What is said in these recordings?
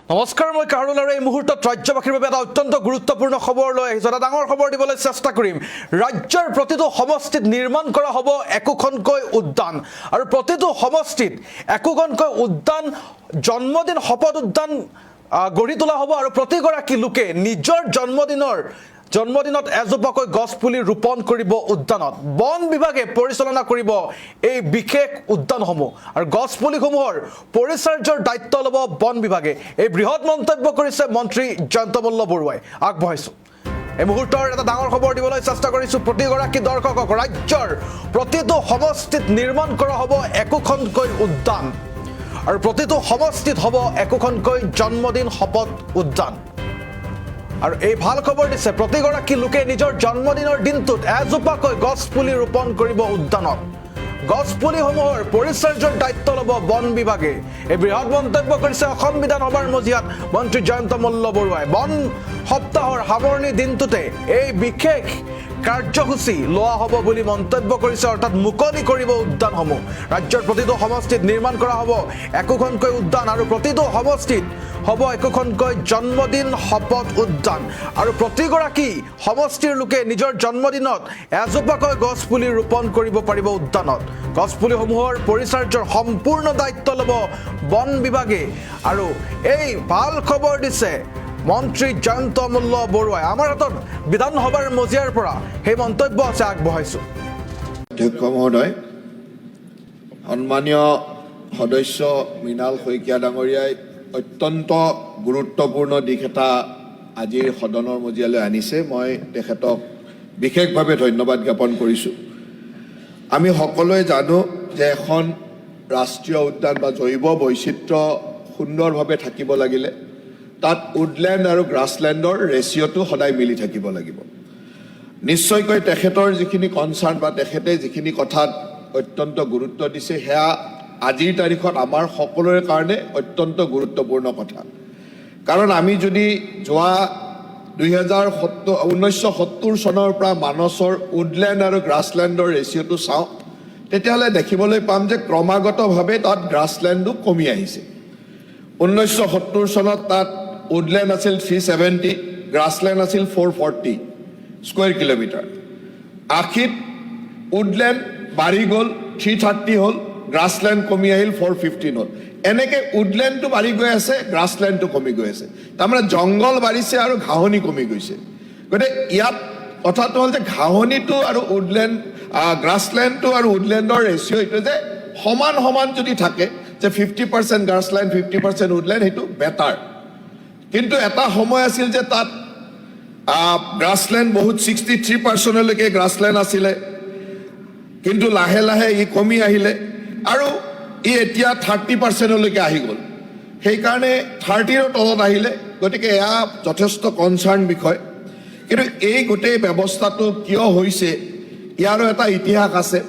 নমস্কাৰ, মই কাৰুল আৰু এই মুহূৰ্তত ৰাজ্যবাসীৰ বাবে এটা অত্যন্ত গুৰুত্বপূৰ্ণ খবৰ লৈ আহিছোঁ। এটা ডাঙৰ খবৰ দিবলৈ চেষ্টা কৰিম। ৰাজ্যৰ প্ৰতিটো সমষ্টিত নিৰ্মাণ কৰা হ'ব একোখনকৈ উদ্যান আৰু প্ৰতিটো সমষ্টিত একোখনকৈ উদ্যান, জন্মদিন শপত উদ্যান গঢ়ি তোলা হ'ব আৰু প্ৰতিগৰাকী লোকে নিজৰ জন্মদিনত এজোপাকৈ গছ পুলি ৰোপণ কৰিব উদ্যানত। বন বিভাগে পৰিচালনা কৰিব এই বিশেষ উদ্যানসমূহ আৰু গছ পুলিসমূহৰ পৰিচৰ্যাৰ দায়িত্ব ল'ব বন বিভাগে। এই বৃহৎ মন্তব্য কৰিছে মন্ত্ৰী জয়ন্ত মল্ল বৰুৱাই। আগবঢ়াইছোঁ এই মুহূৰ্তৰ এটা ডাঙৰ খবৰ দিবলৈ চেষ্টা কৰিছোঁ প্ৰতিগৰাকী দৰ্শকক। ৰাজ্যৰ প্ৰতিটো সমষ্টিত নিৰ্মাণ কৰা হ'ব একোখনকৈ উদ্যান আৰু প্ৰতিটো সমষ্টিত হ'ব একোখনকৈ জন্মদিন শপত উদ্যান। আৰু এই ভাল খবৰ দিছে প্ৰতিগৰাকী লোকে নিজৰ জন্মদিনৰ দিনটোত এজোপাকৈ গছ পুলি ৰোপণ কৰিব উদ্যানত। গছ পুলিসমূহৰ পৰিচৰ্যাৰ দায়িত্ব ল'ব বন বিভাগে। এই বৃহৎ মন্তব্য কৰিছে অসম বিধানসভাৰ মজিয়াত মন্ত্ৰী জয়ন্ত মল্ল বৰুৱাই। বন সপ্তাহৰ সামৰণি দিনটোতে এই বিশেষ কাৰ্যসূচী লোৱা হ'ব বুলি মন্তব্য কৰিছে, অৰ্থাৎ মুকলি কৰিব উদ্যানসমূহ। ৰাজ্যৰ প্ৰতিটো সমষ্টিত নিৰ্মাণ কৰা হ'ব একোখনকৈ উদ্যান আৰু প্ৰতিটো সমষ্টিত হ'ব একোখনকৈ জন্মদিন শপত উদ্যান আৰু প্ৰতিগৰাকী সমষ্টিৰ লোকে নিজৰ জন্মদিনত এজোপাকৈ গছ পুলি ৰোপণ কৰিব পাৰিব উদ্যানত। গছ পুলিসমূহৰ পৰিচৰ্যাৰ সম্পূৰ্ণ দায়িত্ব ল'ব বন বিভাগে আৰু এই ভাল খবৰ দিছে মন্ত্ৰী জয়ন্ত মল্ল বৰুৱাই। আমাৰ হাতত বিধানসভাৰ মজিয়াৰ পৰা সেই মন্তব্য আছে, আগবঢ়াইছোঁ। অধ্যক্ষ মহোদয়, সন্মানীয় সদস্য মৃণাল শইকীয়া ডাঙৰীয়াই অত্যন্ত গুৰুত্বপূৰ্ণ দিশ এটা আজিৰ সদনৰ মজিয়ালৈ আনিছে। মই তেখেতক বিশেষভাৱে ধন্যবাদ জ্ঞাপন কৰিছোঁ। আমি সকলোৱে জানো যে এখন ৰাষ্ট্ৰীয় উদ্যান বা জৈৱ বৈচিত্ৰ্য সুন্দৰভাৱে থাকিব লাগিলে তাত উডলেণ্ড আৰু গ্ৰাছলেণ্ডৰ ৰেচিঅ'টো সদায় মিলি থাকিব লাগিব। নিশ্চয়কৈ তেখেতৰ যিখিনি কনচাৰ্ণ বা তেখেতে যিখিনি কথাত অত্যন্ত গুৰুত্ব দিছে সেয়া আজিৰ তাৰিখত আমাৰ সকলোৰে কাৰণে অত্যন্ত গুৰুত্বপূৰ্ণ কথা। কাৰণ আমি যদি যোৱা 1970 চনৰ পৰা মানসৰ উডলেণ্ড আৰু গ্ৰাছলেণ্ডৰ ৰেচিঅ'টো চাওঁ, তেতিয়াহ'লে দেখিবলৈ পাম যে ক্ৰমাগতভাৱে তাত গ্ৰাছলেণ্ডো কমি আহিছে। 1970 চনত তাত উডলেণ্ড আছিল 370, গ্ৰাছলেণ্ড আছিল 440 স্কুৱেৰ কিলোমিটাৰ। 80ত উডলেণ্ড বাঢ়ি গ'ল, 330 হ'ল, গ্ৰাছলেণ্ড কমি আহিল 415 হ'ল। এনেকৈ উডলেণ্ডটো বাঢ়ি গৈ আছে, গ্ৰাছলেণ্ডটো কমি গৈ আছে। তাৰমানে জংঘল বাঢ়িছে আৰু ঘাঁহনি কমি গৈছে। গতিকে ইয়াত কথাটো হ'ল যে ঘাঁহনিটো আৰু উডলেণ্ড, গ্ৰাছলেণ্ডটো আৰু উডলেণ্ডৰ ৰেচিঅ' এইটো যে সমান সমান যদি থাকে, যে 50% গ্ৰাছলেণ্ড 50% উডলেণ্ড, সেইটো বেটাৰ। কিন্তু এটা সময় আছিল যে তাত গ্ৰাছলেণ্ড বহুত 63%লৈকে গ্ৰাছলেণ্ড আছিলে, কিন্তু লাহে লাহে ই কমি আহিলে আৰু ই এতিয়া 30%লৈকে আহি গ'ল। সেইকাৰণে 30ৰ তলত আহিলে। গতিকে এয়া যথেষ্ট কনচাৰ্ণ বিষয়। কিন্তু এই গোটেই ব্যৱস্থাটো কিয় হৈছে ইয়াৰো এটা ইতিহাস আছে।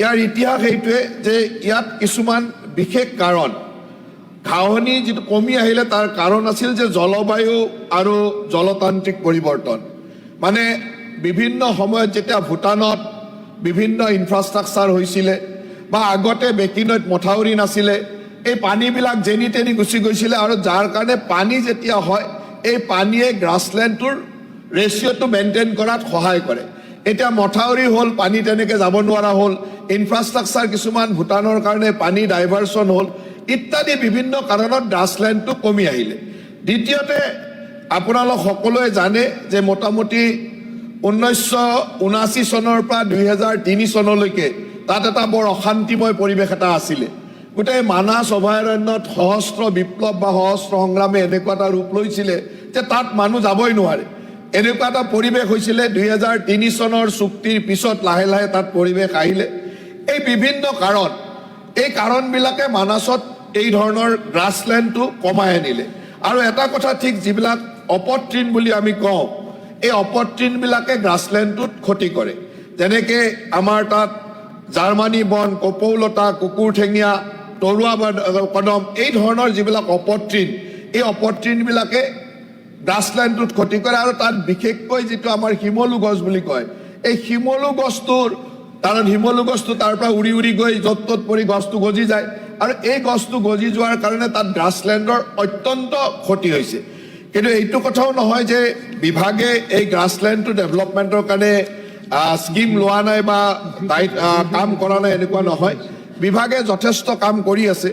ইয়াৰ ইতিহাস এইটোৱে যে ইয়াত কিছুমান বিশেষ কাৰণ, ঘাঁহনি যিটো কমি আহিলে তাৰ কাৰণ আছিল যে জলবায়ু আৰু জলতান্ত্ৰিক পৰিৱৰ্তন। মানে বিভিন্ন সময়ত যেতিয়া ভূটানত বিভিন্ন ইনফ্ৰাষ্ট্ৰাকচাৰ হৈছিলে বা আগতে বেকিনৈত মথাউৰি নাছিলে, এই পানীবিলাক যেনি তেনি গুচি গৈছিলে আৰু যাৰ কাৰণে পানী যেতিয়া হয় এই পানীয়ে গ্ৰাছলেণ্ডটোৰ ৰেচিঅ'টো মেইনটেইন কৰাত সহায় কৰে। এতিয়া মথাউৰি হ'ল, পানী তেনেকৈ যাব নোৱাৰা হ'ল, ইনফ্ৰাষ্ট্ৰাকচাৰ কিছুমান ভূটানৰ কাৰণে পানী ডাইভাৰশ্যন হ'ল, ইত্যাদি বিভিন্ন কাৰণত গ্ৰাছলেণ্ডটো কমি আহিলে। দ্বিতীয়তে আপোনালোক সকলোৱে জানে যে মোটামুটি 1979 চনৰ পৰা 2003 চনলৈকে তাত এটা বৰ অশান্তিময় পৰিৱেশ এটা আছিলে। গোটেই মানাহ অভয়াৰণ্যত সহস্ৰ বিপ্লৱ বা সহস্ৰ সংগ্ৰামে এনেকুৱা এটা ৰূপ লৈছিলে যে তাত মানুহ যাবই নোৱাৰে। এনেকুৱা এটা পৰিৱেশ হৈছিলে। 2003 চনৰ চুক্তিৰ পিছত লাহে লাহে তাত পৰিৱেশ আহিলে। এই বিভিন্ন কাৰণ, এই কাৰণবিলাকে মানাছত এই ধৰণৰ গ্ৰাছলেণ্ডটো কমাই আনিলে। আৰু এটা কথা ঠিক, যিবিলাক অপতৃণ বুলি আমি কওঁ, এই অপতৃণবিলাকে গ্ৰাছলেণ্ডটোত ক্ষতি কৰে। যেনেকৈ আমাৰ তাত জাৰ্মানী বন, কপৌলতা, কুকুৰঠেঙীয়া, তৰুৱা কদম, এই ধৰণৰ যিবিলাক অপতৃণ, এই অপতৃণবিলাকে গ্ৰাছলেণ্ডটোত ক্ষতি কৰে। আৰু তাত বিশেষকৈ যিটো আমাৰ শিমলু গছ বুলি কয়, এই শিমলু গছটোৰ, কাৰণ শিমলু গছটো তাৰ পৰা উৰি উৰি গৈ য'ত ত'ত পৰি গছটো গজি যায় আৰু এই গছটো গজি যোৱাৰ কাৰণে তাত গ্ৰাছলেণ্ডৰ অত্যন্ত ক্ষতি হৈছে কিন্তু এইটো কথাও নহয় যে বিভাগে এই গ্ৰাছলেণ্ডটো ডেভেলপমেণ্টৰ কাৰণে স্কিম লোৱা নাই বা কাম কৰা নাই এনেকুৱা নহয় বিভাগে যথেষ্ট কাম কৰি আছে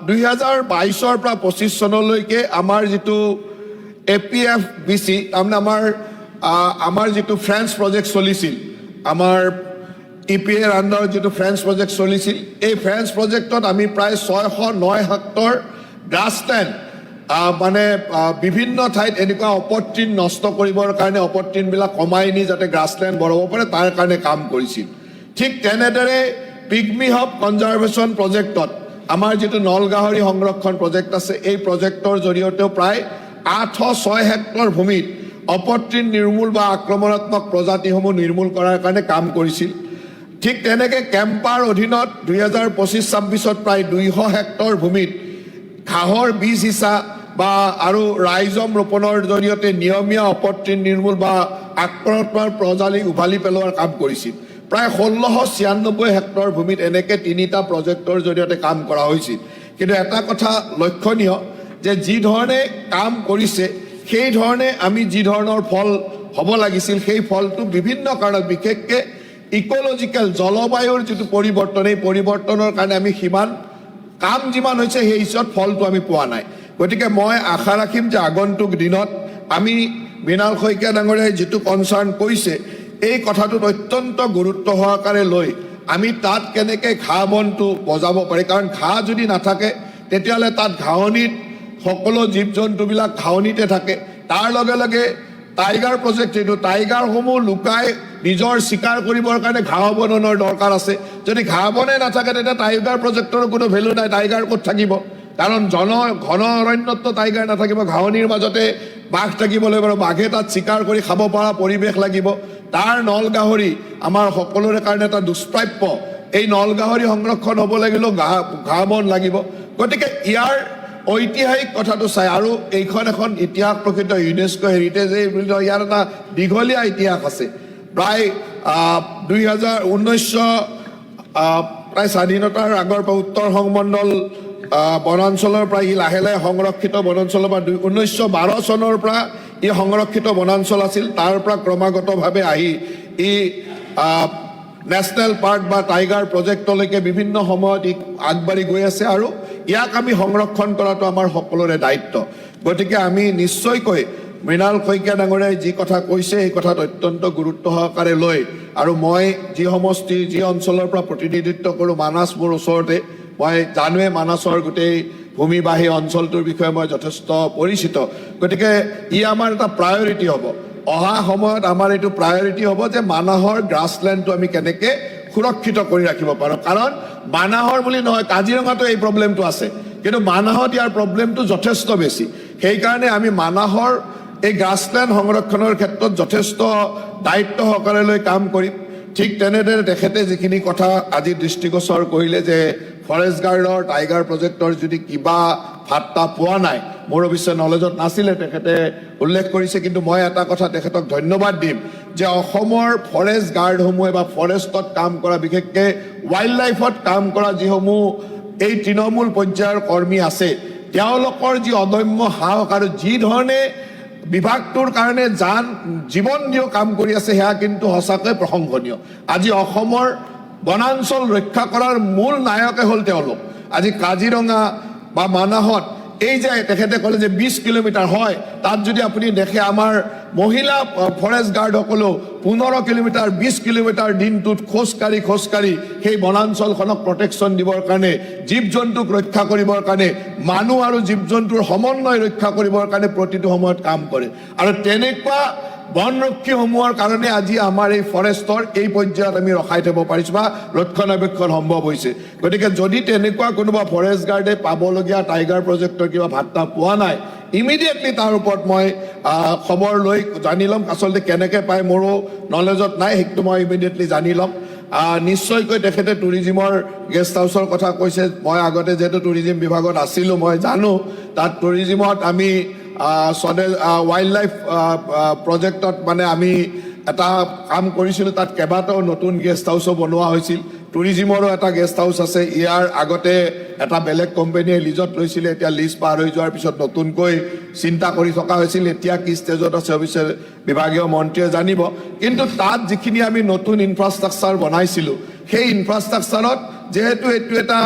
2022 পৰা 25 চনলৈকে আমাৰ যিটো APFBC তাৰমানে আমাৰ যিটো ফ্ৰেঞ্চ প্ৰজেক্ট চলিছিল আমাৰ EPAৰ আণ্ডাৰত যিটো ফ্ৰেঞ্চ প্ৰজেক্ট চলিছিল এই ফ্ৰেঞ্চ প্ৰজেক্টত আমি প্ৰায় 609 হেক্টৰ গ্ৰাছলেণ্ড মানে বিভিন্ন ঠাইত এনেকুৱা অপতৃণ নষ্ট কৰিবৰ কাৰণে অপতৃণবিলাক কমাই নি যাতে গ্ৰাছলেণ্ড বঢ়াব পাৰে তাৰ কাৰণে কাম কৰিছিল ঠিক তেনেদৰে পিগমি হব কনজাৰভেশ্যন প্ৰজেক্টত আমাৰ যিটো নলগাহৰি সংৰক্ষণ প্ৰজেক্ট আছে এই প্ৰজেক্টৰ জৰিয়তেও প্ৰায় 806 হেক্টৰ ভূমিত অপতৃণ নিৰ্মূল বা আক্ৰমণাত্মক প্ৰজাতিসমূহ নিৰ্মূল কৰাৰ কাৰণে কাম কৰিছিল ঠিক তেনেকৈ কেম্পাৰ অধীনত 2025-26ত প্ৰায় 200 হেক্টৰ ভূমিত ঘাঁহৰ বীজ সিঁচা বা আৰু ৰাইজম ৰোপণৰ জৰিয়তে নিয়মীয়া অপতৃণ নিৰ্মূল বা আক্ৰমণাত্মক প্ৰজাতি উভালি পেলোৱাৰ কাম কৰিছিল প্ৰায় 1696 হেক্টৰ ভূমিত এনেকৈ 3টা প্ৰজেক্টৰ জৰিয়তে কাম কৰা হৈছিল কিন্তু এটা কথা লক্ষণীয় যে যি ধৰণে কাম কৰিছে সেই ধৰণে আমি যি ধৰণৰ ফল হ'ব লাগিছিল সেই ফলটো বিভিন্ন কাৰণত বিশেষকৈ ইকোলজিক্যাল জলবায়ুৰ যিটো পৰিৱৰ্তন এই পৰিৱৰ্তনৰ কাৰণে আমি সিমান কাম যিমান হৈছে সেই হিচাপত ফলটো আমি পোৱা নাই গতিকে মই আশা ৰাখিম যে আগন্তুক দিনত আমি মৃণাল শইকীয়া ডাঙৰীয়াই যিটো কনচাৰ্ণ কৰিছে এই কথাটোত অত্যন্ত গুৰুত্ব সহকাৰে লৈ আমি তাত কেনেকৈ ঘাঁহ বনটো বজাব পাৰি কাৰণ ঘাঁহ যদি নাথাকে তেতিয়াহ'লে তাত ঘাঁহনিত সকলো জীৱ জন্তুবিলাক ঘাঁহনিতে থাকে তাৰ লগে লগে টাইগাৰ প্ৰজেক্ট এইটো টাইগাৰসমূহ লুকাই নিজৰ চিকাৰ কৰিবৰ কাৰণে ঘাঁহ বনৰ দৰকাৰ আছে যদি ঘাঁহ বনে নাথাকে তেতিয়া টাইগাৰ প্ৰজেক্টৰ কোনো ভেলু নাই টাইগাৰ ক'ত থাকিব কাৰণ ঘন অৰণ্যত টাইগাৰ নাথাকিব ঘাঁহনিৰ মাজতে বাঘ থাকিব লাগিব আৰু বাঘে তাত চিকাৰ কৰি খাব পৰা পৰিৱেশ লাগিব তাৰ নলগাহৰি আমাৰ সকলোৰে কাৰণে এটা দুষ্প্ৰাপ্য এই নলগাহৰি সংৰক্ষণ হ'ব লাগিলেও ঘাঁহ বন লাগিব গতিকে ইয়াৰ ঐতিহাসিক কথাটো চাই আৰু এইখন এখন ইতিহাস প্ৰকৃত ইউনেস্কো হেৰিটেজ ইয়াৰ এটা দীঘলীয়া ইতিহাস আছে প্ৰায় 2019 প্ৰায় স্বাধীনতাৰ আগৰ পৰা উত্তৰ সংমণ্ডল বনাঞ্চলৰ পৰা ই লাহে লাহে সংৰক্ষিত বনাঞ্চলৰ পৰা 1912 চনৰ পৰা ই সংৰক্ষিত বনাঞ্চল আছিল তাৰ পৰা ক্ৰমাগতভাৱে আহি ই নেশ্যনেল পাৰ্ক বা টাইগাৰ প্ৰজেক্টলৈকে বিভিন্ন সময়ত ই আগবাঢ়ি গৈ আছে আৰু ইয়াক আমি সংৰক্ষণ কৰাটো আমাৰ সকলোৰে দায়িত্ব গতিকে আমি নিশ্চয়কৈ মৃণাল শইকীয়া ডাঙৰীয়াই যি কথা কৈছে এই কথাত অত্যন্ত গুৰুত্ব সহকাৰে লৈ আৰু মই যি সমষ্টি যি অঞ্চলৰ পৰা প্ৰতিনিধিত্ব কৰোঁ মানাছ মোৰ ওচৰতে মই জানোৱে মানাছৰ গোটেই ভূমিবাহী অঞ্চলটোৰ বিষয়ে মই যথেষ্ট পৰিচিত গতিকে ই আমাৰ এটা প্ৰায়ৰিটি হ'ব অহা সময়ত আমাৰ এইটো প্ৰায়ৰিটি হ'ব যে মানাহৰ গ্ৰাছলেণ্ডটো আমি কেনেকৈ সুৰক্ষিত কৰি ৰাখিব পাৰোঁ কাৰণ মানাহৰ বুলি নহয় কাজিৰঙাতো এই প্ৰব্লেমটো আছে কিন্তু মানাহত ইয়াৰ প্ৰব্লেমটো যথেষ্ট বেছি সেইকাৰণে আমি মানাহৰ এই গ্ৰাছলেণ্ড সংৰক্ষণৰ ক্ষেত্ৰত যথেষ্ট দায়িত্ব সহকাৰে লৈ কাম কৰিম ঠিক তেনেদৰে তেখেতে যিখিনি কথা আজি দৃষ্টিগোচৰ কৰিলে যে ফৰেষ্ট গাৰ্ডৰ টাইগাৰ প্ৰজেক্টৰ যদি কিবা ভাত্তা পোৱা নাই মোৰ অৱশ্যে নলেজত নাছিলে তেখেতে উল্লেখ কৰিছে কিন্তু মই এটা কথা তেখেতক ধন্যবাদ দিম যে অসমৰ ফৰেষ্ট গাৰ্ডসমূহে বা ফৰেষ্টত কাম কৰা বিশেষকৈ ৱাইল্ড লাইফত কাম কৰা যিসমূহ এই তৃণমূল পৰ্যায়ৰ কৰ্মী আছে তেওঁলোকৰ যি অদম্য সাহস আৰু যি ধৰণে বিভাগটোৰ কাৰণে জীৱন দিও কাম কৰি আছে সেয়া কিন্তু সঁচাকৈ প্ৰশংসনীয় আজি অসমৰ বনাঞ্চল ৰক্ষা কৰাৰ মূল নায়কে হ'ল তেওঁলোক আজি কাজিৰঙা বা মানাহত এই যে তেখেতে ক'লে যে 20 কিলোমিটাৰ হয় তাত যদি আপুনি দেখে আমাৰ মহিলা ফৰেষ্ট গাৰ্ডসকলেও 15 কিলোমিটাৰ 20 কিলোমিটাৰ দিনটোত খোজকাঢ়ি সেই বনাঞ্চলখনক প্ৰটেকশ্যন দিবৰ কাৰণে জীৱ জন্তুক ৰক্ষা কৰিবৰ কাৰণে মানুহ আৰু জীৱ জন্তুৰ সমন্বয় ৰক্ষা কৰিবৰ কাৰণে প্ৰতিটো সময়ত কাম কৰে আৰু তেনেকুৱা বনৰক্ষীসমূহৰ কাৰণে আজি আমাৰ এই ফৰেষ্টৰ এই পৰ্যায়ত আমি ৰখাই থ'ব পাৰিছোঁ বা ৰক্ষণাবেক্ষণ সম্ভৱ হৈছে গতিকে যদি তেনেকুৱা কোনোবা ফৰেষ্ট গাৰ্ডে পাবলগীয়া টাইগাৰ প্ৰজেক্টৰ কিবা ভাত্তা পোৱা নাই ইমিডিয়েটলি তাৰ ওপৰত মই খবৰ লৈ জানি ল'ম আচলতে কেনেকৈ পায় মোৰো নলেজত নাই সেইটো মই ইমিডিয়েটলি জানি ল'ম নিশ্চয়কৈ তেখেতে টুৰিজিমৰ গেষ্ট হাউচৰ কথা কৈছে মই আগতে যিহেতু টুৰিজিম বিভাগত আছিলোঁ মই জানো তাত টুৰিজিমত আমি ৱাইল্ড লাইফ প্ৰজেক্টত মানে আমি এটা কাম কৰিছিলোঁ তাত কেইবাটাও নতুন গেষ্ট হাউচো বনোৱা হৈছিল টুৰিজিমৰো এটা গেষ্ট হাউচ আছে। ইয়াৰ আগতে এটা বেলেগ কোম্পানীয়ে লিজত লৈছিলে, এতিয়া লিজ পাৰ হৈ যোৱাৰ পিছত নতুনকৈ চিন্তা কৰি থকা হৈছিল। এতিয়া কি ষ্টেজত আছে অৱশ্যে বিভাগীয় মন্ত্ৰীয়ে জানিব। কিন্তু তাত যিখিনি আমি নতুন ইনফ্ৰাষ্ট্ৰাকচাৰ বনাইছিলোঁ, সেই ইনফ্ৰাষ্ট্ৰাকচাৰত যিহেতু এইটো এটা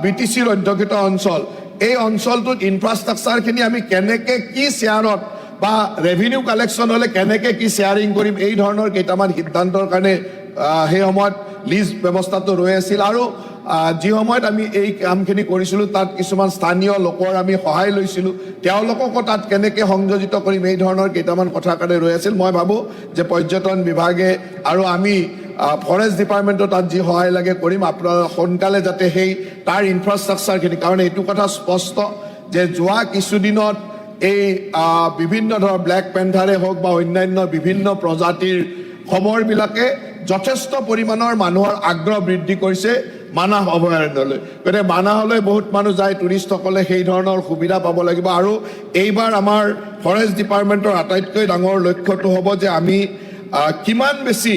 BTCৰ অধ্যুষিত অঞ্চল, এই অঞ্চলটোত ইনফ্ৰাষ্ট্ৰাকচাৰখিনি আমি কেনেকৈ কি শ্বেয়াৰত বা ৰেভিনিউ কালেকশ্যন হ'লে কেনেকৈ কি শ্বেয়াৰিং কৰিম, এই ধৰণৰ কেইটামান সিদ্ধান্তৰ কাৰণে সেই সময়ত লিজ ব্যৱস্থাটো ৰৈ আছিল। আৰু যি সময়ত আমি এই কামখিনি কৰিছিলোঁ তাত কিছুমান স্থানীয় লোকৰ আমি সহায় লৈছিলোঁ, তেওঁলোককো তাত কেনেকৈ সংযোজিত কৰিম, এই ধৰণৰ কেইটামান কথাৰ কাৰণে ৰৈ আছিল। মই ভাবোঁ যে পৰ্যটন বিভাগে আৰু আমি ফৰেষ্ট ডিপাৰ্টমেণ্টৰ তাত যি সহায় লাগে কৰিম, আপোনাৰ সোনকালে যাতে সেই তাৰ ইনফ্ৰাষ্ট্ৰাকচাৰখিনি, কাৰণ এইটো কথা স্পষ্ট যে যোৱা কিছুদিনত এই বিভিন্ন ধৰণৰ ব্লেক পেন্থাৰে হওক বা অন্যান্য বিভিন্ন প্ৰজাতিৰ খবৰবিলাকে যথেষ্ট পৰিমাণৰ মানুহৰ আগ্ৰহ বৃদ্ধি কৰিছে মানাহ অভয়াৰণ্যলৈ। গতিকে মানাহলৈ বহুত মানুহ যায়, টুৰিষ্টসকলে সেই ধৰণৰ সুবিধা পাব লাগিব। আৰু এইবাৰ আমাৰ ফৰেষ্ট ডিপাৰ্টমেণ্টৰ আটাইতকৈ ডাঙৰ লক্ষ্যটো হ'ব যে আমি কিমান বেছি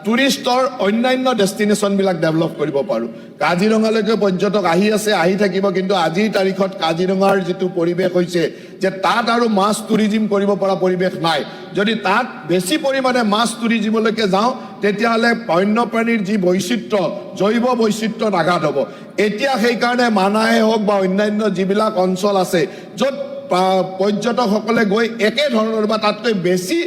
টুৰিষ্টৰ অন্যান্য ডেষ্টিনেশ্যনবিলাক ডেভেলপ কৰিব পাৰোঁ। কাজিৰঙালৈকে পৰ্যটক আহি আছে, আহি থাকিব, কিন্তু আজিৰ তাৰিখত কাজিৰঙাৰ যিটো পৰিৱেশ হৈছে যে তাত আৰু মাছ টুৰিজিম কৰিব পৰা পৰিৱেশ নাই। যদি তাত বেছি পৰিমাণে মাছ টুৰিজিমলৈকে যাওঁ তেতিয়াহ'লে বন্যপ্ৰাণীৰ যি বৈচিত্ৰ্য, জৈৱ বৈচিত্ৰ্যত আঘাত হ'ব। এতিয়া সেইকাৰণে মানাহে হওক বা অন্যান্য যিবিলাক অঞ্চল আছে য'ত পৰ্যটকসকলে গৈ একে ধৰণৰ বা তাতকৈ বেছি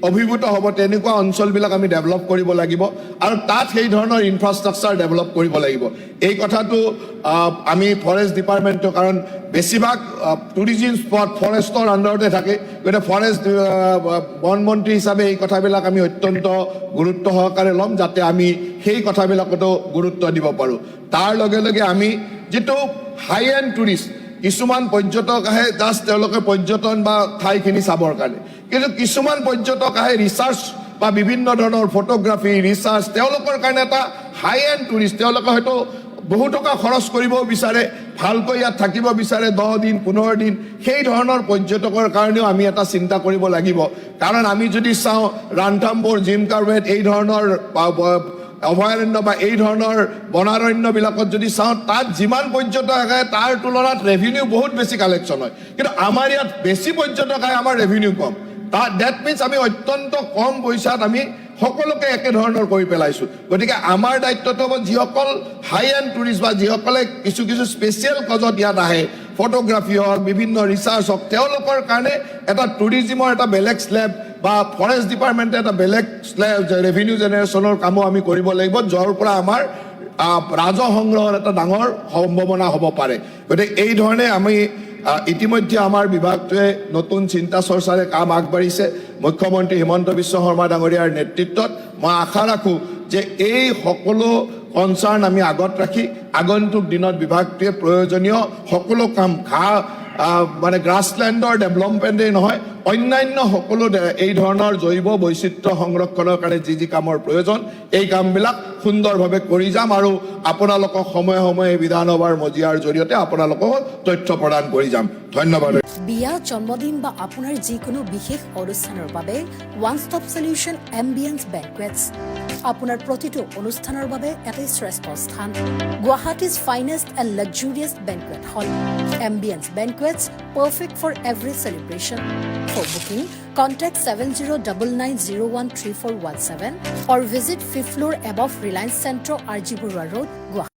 অভিভূত হ'ব, তেনেকুৱা অঞ্চলবিলাক আমি ডেভেলপ কৰিব লাগিব আৰু তাত সেই ধৰণৰ ইনফ্ৰাষ্ট্ৰাকচাৰ ডেভেলপ কৰিব লাগিব। এই কথাটো আমি ফৰেষ্ট ডিপাৰ্টমেণ্টৰ, কাৰণ বেছিভাগ টুৰিজিম স্পট ফৰেষ্টৰ আণ্ডাৰতে থাকে, গতিকে ফৰেষ্ট বন মন্ত্ৰী হিচাপে এই কথাবিলাক আমি অত্যন্ত গুৰুত্ব সহকাৰে ল'ম, যাতে আমি সেই কথাবিলাকতো গুৰুত্ব দিব পাৰোঁ। তাৰ লগে লগে আমি যিটো হাই এণ্ড টুৰিষ্ট, কিছুমান পৰ্যটক আহে জাষ্ট তেওঁলোকে পৰ্যটন বা ঠাইখিনি চাবৰ কাৰণে, কিন্তু কিছুমান পৰ্যটক আহে ৰিচাৰ্চ বা বিভিন্ন ধৰণৰ ফটোগ্ৰাফী ৰিচাৰ্চ, তেওঁলোকৰ কাৰণে এটা হাই এণ্ড টুৰিষ্ট। তেওঁলোকে হয়তো বহু টকা খৰচ কৰিবও বিচাৰে, ভালকৈ ইয়াত থাকিব বিচাৰে 10 দিন 15 দিন, সেই ধৰণৰ পৰ্যটকৰ কাৰণেও আমি এটা চিন্তা কৰিব লাগিব। কাৰণ আমি যদি চাওঁ ৰাণথাম্বোৰ, জিম কাৰ্বেট, এই ধৰণৰ অভয়াৰণ্য বা এই ধৰণৰ বনাৰণ্যবিলাকত যদি চাওঁ, তাত যিমান পৰ্যটক আহে তাৰ তুলনাত ৰেভিনিউ বহুত বেছি কালেকশ্যন হয়, কিন্তু আমাৰ ইয়াত বেছি পৰ্যটক আহে, আমাৰ ৰেভিনিউ কম। ডেট মিনছ আমি অত্যন্ত কম পইচাত আমি সকলোকে একেধৰণৰ কৰি পেলাইছোঁ। গতিকে আমাৰ দায়িত্বটো হ'ব যিসকল হাই এণ্ড টুৰিষ্ট বা যিসকলে কিছু কিছু স্পেচিয়েল কজত ইয়াত আহে, ফটোগ্ৰাফী হওক, বিভিন্ন ৰিচাৰ্চ হওক, তেওঁলোকৰ কাৰণে এটা টুৰিজিমৰ এটা বেলেগ স্লেব বা ফৰেষ্ট ডিপাৰ্টমেণ্টে এটা বেলেগ স্লেব ৰেভিনিউ জেনেৰেশ্যনৰ কামো আমি কৰিব লাগিব, য'ৰ পৰা আমাৰ ৰাজহ সংগ্ৰহৰ এটা ডাঙৰ সম্ভাৱনা হ'ব পাৰে। গতিকে এই ধৰণে আমি ইতিমধ্যে আমাৰ বিভাগটোৱে নতুন চিন্তা চৰ্চাৰে কাম আগবাঢ়িছে। মুখ্যমন্ত্ৰী হিমন্ত বিশ্ব শৰ্মা ডাঙৰীয়াৰ নেতৃত্বত মই আশা ৰাখোঁ যে এই সকলো কনচাৰ্ণ আমি আগত ৰাখি আগন্তুক দিনত বিভাগটোৱে প্ৰয়োজনীয় সকলো কাম মানে গ্ৰাছলেণ্ডৰ ডেভেলপমেণ্টেই নহয়, অন্যান্য সকলো এই ধৰণৰ জৈৱ বৈচিত্ৰ্য সংৰক্ষণৰ কাৰণে যি যি কামৰ প্ৰয়োজন, এই কামবিলাক সুন্দৰভাৱে কৰি যাম আৰু আপোনালোকক সময়ে সময়ে বিধানসভাৰ মজিয়াৰ জৰিয়তে আপোনালোকক তথ্য প্ৰদান কৰি যাম। ধন্যবাদ। বিয়া, জন্মদিন বা আপোনাৰ যিকোনো বিশেষ অনুষ্ঠানৰ বাবে one stop solution ambience banquets. আপোনাৰ প্ৰতিটো অনুষ্ঠানৰ বাবে এটাই শ্ৰেষ্ঠ স্থান, Guwahati's finest and luxurious banquet hall. Ambience banquets, perfect for every celebration. For booking, contact 7099013417 or visit 5th floor above Reliance Centro, RG Burwa Road, Guwahati.